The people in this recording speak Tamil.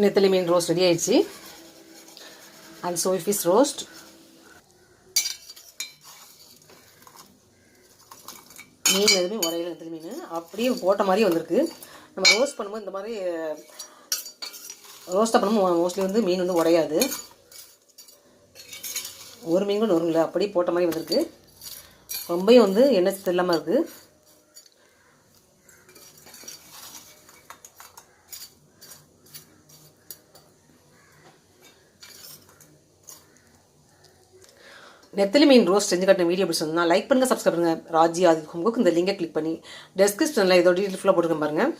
நெத்தலி மீன் ரோஸ்ட் ரெடி ஆயிடுச்சு. அண்ட் சோய் ஃபிஷ் ரோஸ்ட். மீன் எதுவுமே உரையில நெத்தலி மீன் அப்படியே போட்ட மாதிரியே வந்திருக்கு. நம்ம ரோஸ்ட் பண்ணும்போது இந்த மாதிரி ரோஸ்ட்டாக பண்ணும்போது மோஸ்ட்லி வந்து மீன் வந்து உடையாது. ஒரு மீன் கூட நொறுங்கல, அப்படியே போட்ட மாதிரி வந்திருக்கு. ரொம்பவும் வந்து எண்ணெய் சத்து இல்லாமல் இருக்குது. நெத்தலி மீன் ரோஸ்ட் செஞ்சு காட்டின வீடியோ எப்படி சொன்னால் லைக் பண்ணுங்கள், சப்ஸ்கிரைப் பண்ணுங்கள். ராஜி ஆதி ஹோம் குக் இந்த லிங்கை கிளிக் பண்ணி டெஸ்கிரிப்ஷனில் இதோட டீட்டெயில் ஃபுல்லாக போட்டுருக்கேன் பாருங்கள்.